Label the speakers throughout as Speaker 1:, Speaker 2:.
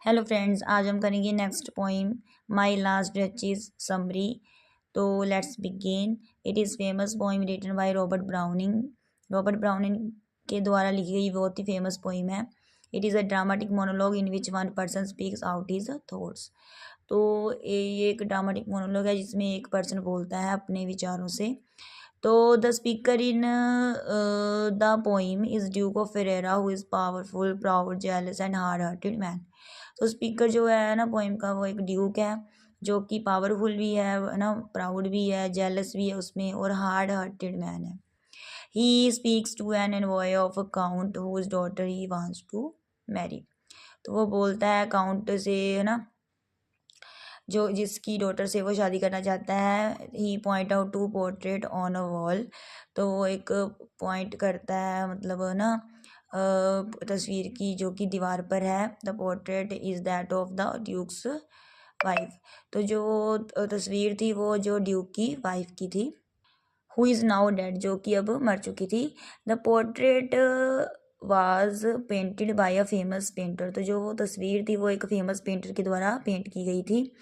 Speaker 1: Hello friends, आज हम करेंगे next poem My Last Duchess summary. तो let's begin. It is famous poem written by Robert Browning. Robert Browning के द्वारा लिखी गई बहुत ही फेमस पोइम है। It is a dramatic monologue in which one person speaks out his thoughts. तो ये एक ड्रामेटिक मोनोलॉग है जिसमें एक पर्सन बोलता है अपने विचारों से। तो the speaker in the poem is Duke of Ferreira who is powerful, proud, jealous and hard hearted man. तो स्पीकर जो है ना पोइम का, वो एक ड्यूक है जो कि पावरफुल भी है ना, प्राउड भी है, जेलस भी है उसमें, और हार्ड हार्टेड मैन है। He speaks to an envoy of a count whose daughter he wants to marry. तो वो बोलता है काउंट से, है ना, जो जिसकी डॉटर से वो शादी करना चाहता है। He point out to portrait on a wall. तो वो एक पॉइंट करता है, मतलब ना तस्वीर की जो कि दीवार पर है। The portrait is that of the duke's wife. तो जो तस्वीर थी वो जो ड्यूक की वाइफ की थी, हु इज़ नाउ डेड, जो कि अब मर चुकी थी। The portrait was painted bye a famous painter. तो जो वो तस्वीर थी वो एक फेमस पेंटर के द्वारा पेंट की गई थी।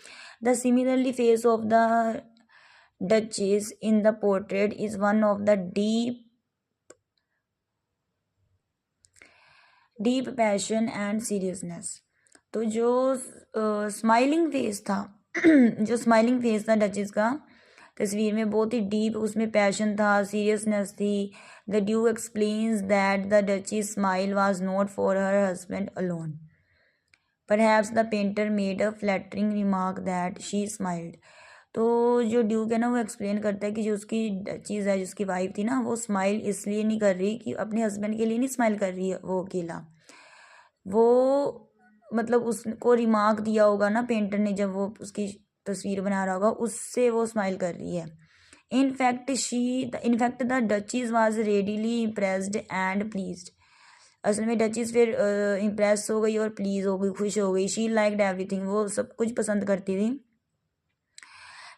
Speaker 1: The similarly face of the duchess in the portrait is one of the deep passion and seriousness. तो जो स्माइलिंग फेस था जो स्माइलिंग फेस था डचेस का तस्वीर में, बहुत ही डीप उसमें पैशन था, सीरियसनेस थी। The due explains that the duchess smile was not for her husband alone. Perhaps the painter made a flattering remark that she smiled. तो जो ड्यूक है ना, वो एक्सप्लेन करता है कि जो उसकी चीज़ है, जिसकी वाइफ थी ना, वो स्माइल इसलिए नहीं कर रही कि अपने हस्बैंड के लिए नहीं स्माइल कर रही है वो अकेला, वो मतलब उसको रिमार्क दिया होगा ना पेंटर ने जब वो उसकी तस्वीर बना रहा होगा, उससे वो स्माइल कर रही है। In fact the duchess was readily impressed and pleased. असल में डचीज फिर इम्प्रेस हो गई और प्लीज हो गई, खुश हो गई। शी लाइक्ड एवरीथिंग, वो सब कुछ पसंद करती थी।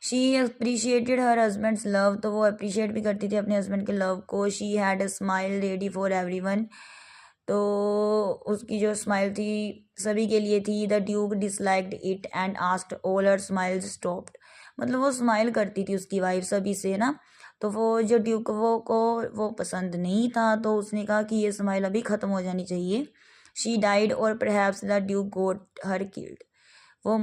Speaker 1: She appreciated her husband's love, तो वो अप्रिशिएट भी करती थी अपने हस्बैंड के लव को। She had a smile ready for everyone. तो उसकी जो स्माइल थी सभी के लिए थी। The Duke disliked it and asked all her smiles stopped. मतलब वो स्माइल करती थी उसकी वाइफ सभी से ना, तो वो जो ड्यूक वो पसंद नहीं था, तो उसने कहा कि ये स्माइल अभी ख़त्म हो जानी चाहिए। शी डाइड और perhaps the duke got her killed. वो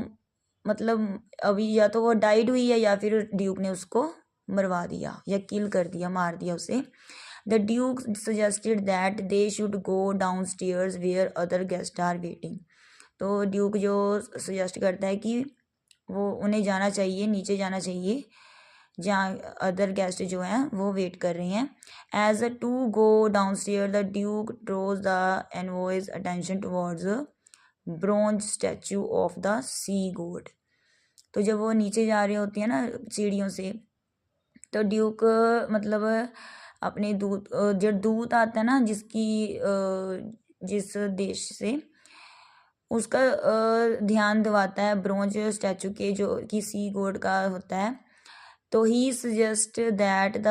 Speaker 1: मतलब अभी या तो वो डाइड हुई है या फिर ड्यूक ने उसको मरवा दिया या किल कर दिया, मार दिया उसे। The duke suggested that they should go down stairs where other guest are waiting. तो ड्यूक जो सजेस्ट करता है कि वो उन्हें जाना चाहिए, नीचे जाना चाहिए जहाँ अदर गेस्ट जो हैं वो वेट कर रहे हैं। As a two go down stair the duke draws the envoy's attention towards bronze statue of the sea god. तो जब वो नीचे जा रही होती है ना सीढ़ियों से, तो ड्यूक मतलब अपने दूत जो दूत आता है ना जिस देश से, उसका ध्यान दिवाता है ब्रोंज स्टैचू के जो कि सी गॉड का होता है। तो he suggest that the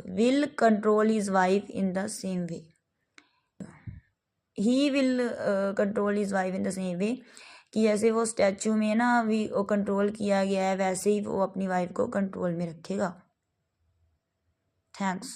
Speaker 1: will control his wife in the same way. He will control his wife in the same way, कि जैसे वो स्टैचू में ना अभी वो कंट्रोल किया गया है, वैसे ही वो अपनी वाइफ को कंट्रोल में रखेगा। थैंक्स।